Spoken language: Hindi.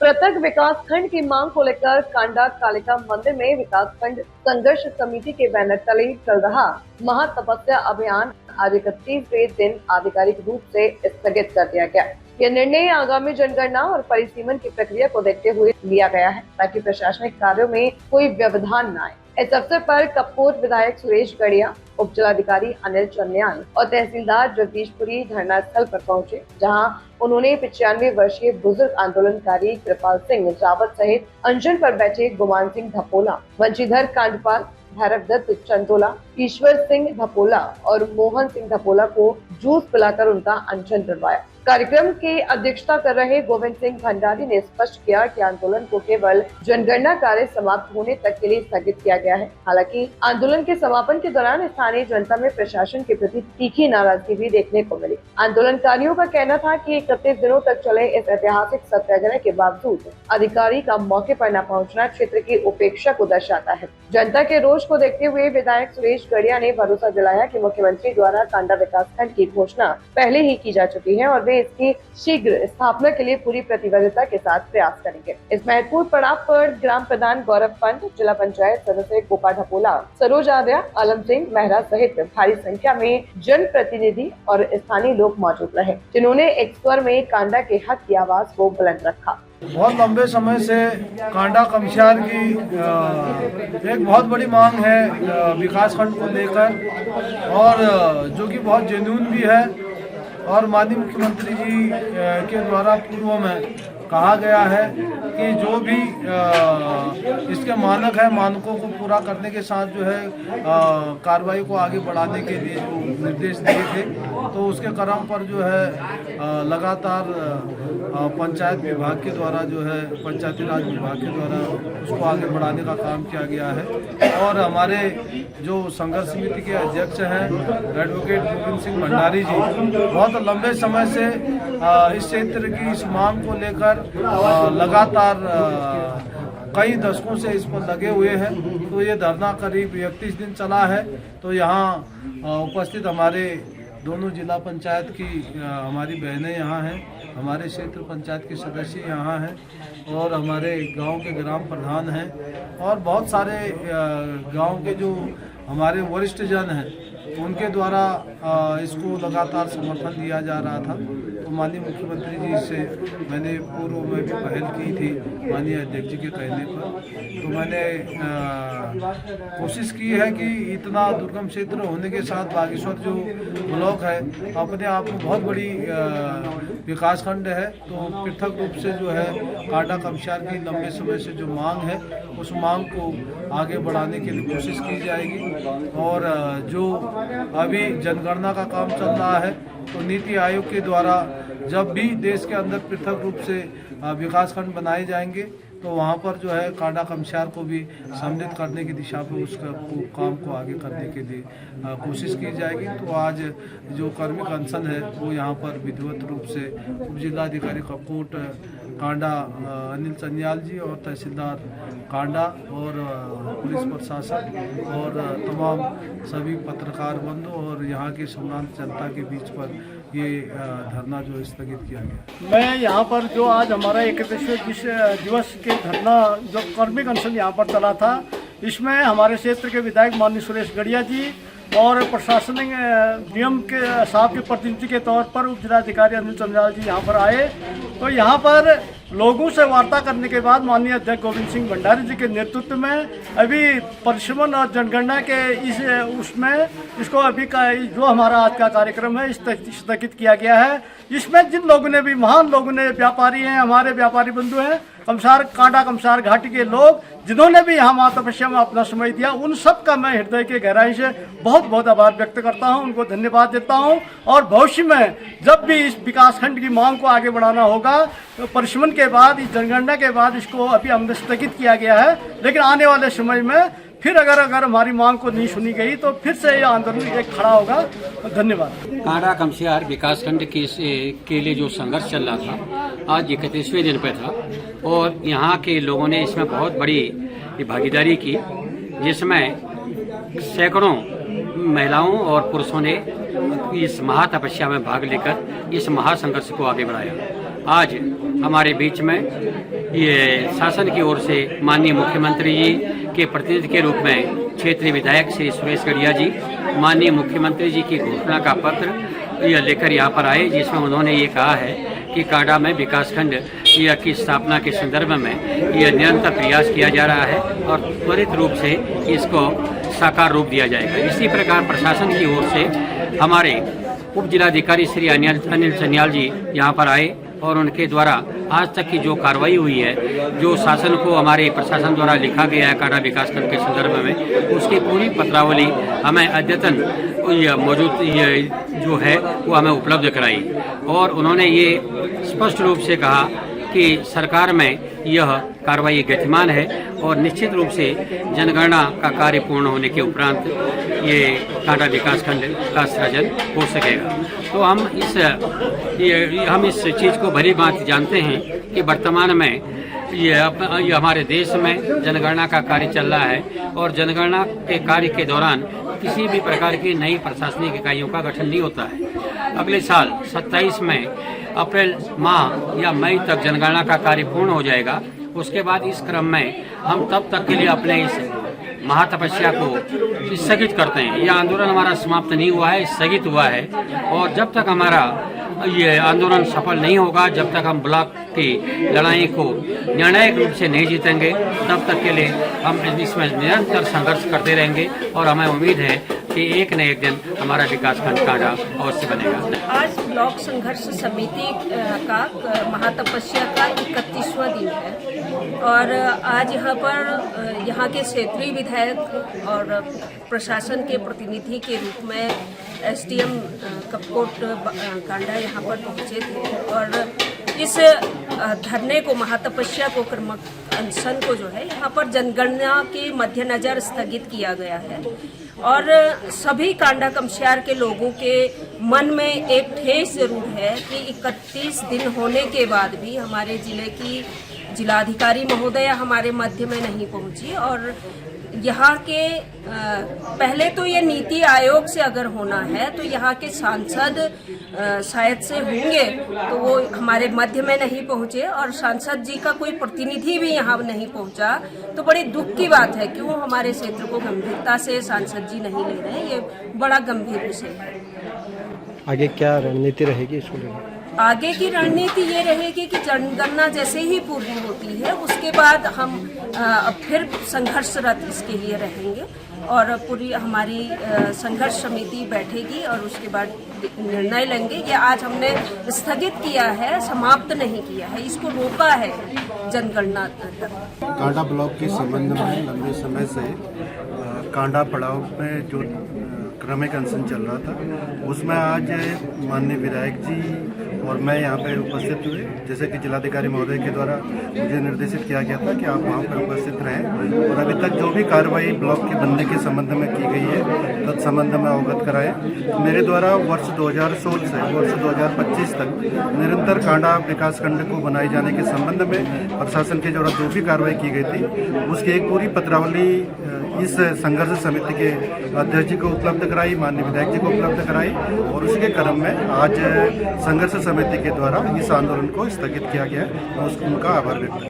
पृथक विकास खंड की मांग को लेकर कांडा कालिका मंदिर में विकास खंड संघर्ष समिति के बैनर तले चल रहा महातपस्या अभियान आज 31वें दिन आधिकारिक रूप से स्थगित कर दिया गया। यह निर्णय आगामी जनगणना और परिसीमन की प्रक्रिया को देखते हुए लिया गया है ताकि प्रशासनिक कार्यों में कोई व्यवधान न आए। इस अवसर पर कपकोट विधायक सुरेश गड़िया, उप जिलाधिकारी अनिल चन्याल और तहसीलदार जगदीशपुरी धरना स्थल पर पहुंचे, जहां उन्होंने 95 वर्षीय बुजुर्ग आंदोलनकारी कृपाल सिंह रावत सहित अनशन पर बैठे गुमान सिंह धपोला, वंशीधर कांडपाल, भैरव दत्त चंदोला, ईश्वर सिंह धपोला और मोहन सिंह धपोला को जूस पिलाकर उनका अनशन करवाया। कार्यक्रम की अध्यक्षता कर रहे गोविंद सिंह भंडारी ने स्पष्ट किया कि आंदोलन को केवल जनगणना कार्य समाप्त होने तक के लिए स्थगित किया गया है। हालांकि आंदोलन के समापन के दौरान स्थानीय जनता में प्रशासन के प्रति तीखी नाराजगी भी देखने को मिली। आंदोलनकारियों का कहना था कि 31 दिनों तक चले इस ऐतिहासिक सत्याग्रह के बावजूद अधिकारी का मौके पर न पहुंचना क्षेत्र की उपेक्षा को दर्शाता है। जनता के रोष को देखते हुए विधायक सुरेश गड़िया ने भरोसा दिलाया कि मुख्यमंत्री द्वारा कांडा विकास खंड की घोषणा पहले ही की जा चुकी है और वे इसकी शीघ्र स्थापना के लिए पूरी प्रतिबद्धता के साथ प्रयास करेंगे। इस महत्वपूर्ण पड़ाव पर ग्राम प्रधान गौरव पंत, जिला पंचायत सदस्य गोपाल धपोला, सरोज आर्या, आलम सिंह मेहरा सहित भारी संख्या में जनप्रतिनिधि और स्थानीय लोग मौजूद रहे, जिन्होंने एक स्वर में कांडा के हक की आवाज को बुलंद रखा। बहुत लंबे समय से कांडा कमशार की एक बहुत बड़ी मांग है विकास खंड को लेकर, और जो कि बहुत जेन्युइन भी है, और माननीय मुख्यमंत्री जी के द्वारा पूर्व में कहा गया है कि जो भी इसके मानक है, मानकों को पूरा करने के साथ जो है कार्रवाई को आगे बढ़ाने के लिए जो निर्देश दिए थे, तो उसके क्रम पर जो है लगातार पंचायत विभाग के द्वारा जो है पंचायती राज विभाग के द्वारा उसको आगे बढ़ाने का काम किया गया है। और हमारे जो संघर्ष समिति के अध्यक्ष हैं एडवोकेट गोविंद सिंह भंडारी जी बहुत लंबे समय से इस क्षेत्र की इस मांग को लेकर लगातार कई दशकों से इस पर लगे हुए हैं। तो ये धरना करीब 31 दिन चला है। तो यहाँ उपस्थित हमारे दोनों जिला पंचायत की हमारी बहनें यहाँ हैं, हमारे क्षेत्र पंचायत के सदस्य यहाँ हैं, और हमारे गांव के ग्राम प्रधान हैं, और बहुत सारे गांव के जो हमारे वरिष्ठ जन हैं उनके द्वारा इसको लगातार समर्थन दिया जा रहा था। तो माननीय मुख्यमंत्री जी से मैंने पूर्व में भी पहल की थी माननीय अध्यक्ष जी के कहने पर। तो मैंने कोशिश की है कि इतना दुर्गम क्षेत्र होने के साथ बागेश्वर जो ब्लॉक है अपने आप में बहुत बड़ी विकास खंड है, तो पृथक रूप से जो है कांडा कमशार की लंबे समय से जो मांग है उस मांग को आगे बढ़ाने के लिए कोशिश की जाएगी। और जो अभी जनगणना का काम चल रहा है, तो नीति आयोग के द्वारा जब भी देश के अंदर पृथक रूप से विकास खंड बनाए जाएंगे तो वहाँ पर जो है कांडा कमशार को भी सम्मिलित करने की दिशा में उसका काम को आगे करने के लिए कोशिश की जाएगी। तो आज जो कार्मिक अनशन है वो यहाँ पर विधिवत रूप से उप जिलाधिकारी कपकोट कांडा अनिल चन्याल जी और तहसीलदार कांडा और पुलिस प्रशासन और तमाम सभी पत्रकार बंधु और यहाँ के सम्मानित जनता के बीच पर ये धरना जो स्थगित किया गया। मैं यहाँ पर जो आज हमारा 31वें दिवस के धरना जो कार्मिक अनशन यहाँ पर चला था, इसमें हमारे क्षेत्र के विधायक माननीय सुरेश गड़िया जी और प्रशासनिक नियम के साहब के प्रतिनिधि के तौर पर उप जिलाधिकारी अनिल चंद्राल जी यहाँ पर आए। तो यहाँ पर लोगों से वार्ता करने के बाद माननीय अध्यक्ष गोविंद सिंह भंडारी जी के नेतृत्व में अभी परिसीमन और जनगणना के इस उसमें इसको अभी का जो हमारा आज का कार्यक्रम है स्थगित किया गया है। इसमें जिन लोगों ने भी महान लोगों ने व्यापारी हैं, हमारे व्यापारी बंधु हैं, कमसार कांडा कमसार घाटी के लोग जिन्होंने भी यहाँ माता तपस्या में अपना समय दिया, उन सब का मैं हृदय के गहराई से बहुत बहुत आभार व्यक्त करता हूँ, उनको धन्यवाद देता हूँ। और भविष्य में जब भी इस विकास खंड की मांग को आगे बढ़ाना होगा तो परिसीमन के बाद, इस जनगणना के बाद इसको अभी हमने स्थगित किया गया है, लेकिन आने वाले समय में फिर अगर हमारी मांग को नहीं सुनी गई तो फिर से ये आंदोलन एक खड़ा होगा। धन्यवाद। कांडा कमशार विकास खंड के लिए जो संघर्ष चल रहा था आज 31वें दिन पे था, और यहाँ के लोगों ने इसमें बहुत बड़ी भागीदारी की, जिसमें सैकड़ों महिलाओं और पुरुषों ने इस महातपस्या में भाग लेकर इस महासंघर्ष को आगे बढ़ाया। आज हमारे बीच में ये शासन की ओर से माननीय मुख्यमंत्री जी के प्रतिनिधि के रूप में क्षेत्रीय विधायक श्री सुरेश गढ़िया जी माननीय मुख्यमंत्री जी की घोषणा का पत्र यह लेकर यहाँ पर आए, जिसमें उन्होंने ये कहा है कि कांडा में विकासखंड की स्थापना के संदर्भ में यह निरंतर प्रयास किया जा रहा है और त्वरित रूप से इसको साकार रूप दिया जाएगा। इसी प्रकार प्रशासन की ओर से हमारे उप जिलाधिकारी श्री अनिल सन्याल जी यहाँ पर आए और उनके द्वारा आज तक की जो कार्रवाई हुई है, जो शासन को हमारे प्रशासन द्वारा लिखा गया है कांडा विकासखंड के संदर्भ में, उसकी पूरी पत्रावली हमें अद्यतन मौजूद जो है वो हमें उपलब्ध कराई और उन्होंने ये स्पष्ट रूप से कहा कि सरकार में यह कार्रवाई गतिमान है और निश्चित रूप से जनगणना का कार्य पूर्ण होने के उपरांत ये कांडा विकासखंड का सृजन हो सकेगा। तो हम इस चीज़ को भली भांति जानते हैं कि वर्तमान में ये हमारे देश में जनगणना का कार्य चल रहा है और जनगणना के कार्य के दौरान किसी भी प्रकार की नई प्रशासनिक इकाइयों का गठन नहीं होता है। अगले साल 27 में अप्रैल माह या मई तक जनगणना का कार्य पूर्ण हो जाएगा। उसके बाद इस क्रम में हम तब तक के लिए अपने इस महातपस्या को स्थगित करते हैं। यह आंदोलन हमारा समाप्त नहीं हुआ है, स्थगित हुआ है और जब तक हमारा ये आंदोलन सफल नहीं होगा, जब तक हम ब्लॉक की लड़ाई को निर्णायक रूप से नहीं जीतेंगे, तब तक के लिए हम इसमें निरंतर संघर्ष करते रहेंगे और हमें उम्मीद है कि एक न एक दिन हमारा विकासखंड कांडा अवश्य बनेगा। आज ब्लॉक संघर्ष समिति का महातपस्या का 31वां दिन है और आज यहाँ के क्षेत्रीय विधायक और प्रशासन के प्रतिनिधि के रूप में एसडीएम कपकोट कांडा यहाँ पर पहुँचे थे और इस धरने को महातपस्या को क्रमक अनशन को जो है यहाँ पर जनगणना के मद्देनजर स्थगित किया गया है और सभी कांडा कमस्यार के लोगों के मन में एक ठेस जरूर है कि 31 दिन होने के बाद भी हमारे जिले की जिलाधिकारी महोदया हमारे मध्य में नहीं पहुंची और यहाँ के पहले तो ये नीति आयोग से अगर होना है तो यहाँ के सांसद शायद से होंगे, तो वो हमारे मध्य में नहीं पहुँचे और सांसद जी का कोई प्रतिनिधि भी यहाँ नहीं पहुँचा, तो बड़ी दुख की बात है कि वो हमारे क्षेत्र को गंभीरता से सांसद जी नहीं ले रहे हैं। ये बड़ा गंभीर विषय है। आगे क्या रणनीति रहेगी इसको लेकर? आगे की रणनीति ये रहेगी कि जनगणना जैसे ही पूरी होती है उसके बाद हम फिर संघर्षरत इसके लिए रहेंगे और पूरी हमारी संघर्ष समिति बैठेगी और उसके बाद निर्णय लेंगे। ये आज हमने स्थगित किया है, समाप्त नहीं किया है, इसको रोका है जनगणना तक। कांडा ब्लॉक के संबंध में लंबे समय से कांडा पड़ाव में जो क्रमिक अनशन चल रहा था, उसमें आज माननीय विधायक जी और मैं यहाँ पे उपस्थित हुए, जैसे कि जिलाधिकारी महोदय के द्वारा मुझे निर्देशित किया गया था कि आप वहाँ पर उपस्थित रहें और अभी तक जो भी कार्रवाई ब्लॉक के बनने के संबंध में की गई है तत्संबंध में अवगत कराएं। मेरे द्वारा वर्ष 2016 से वर्ष 2025 तक निरंतर कांडा विकासखंड को बनाए जाने के संबंध में प्रशासन के द्वारा जो भी कार्रवाई की गई थी उसकी एक पूरी पत्रावली इस संघर्ष समिति के अध्यक्ष जी को उपलब्ध कराई, माननीय विधायक जी को उपलब्ध कराई और उसके क्रम में आज संघर्ष समिति के द्वारा इस आंदोलन को स्थगित किया गया है। उनका आभार व्यक्त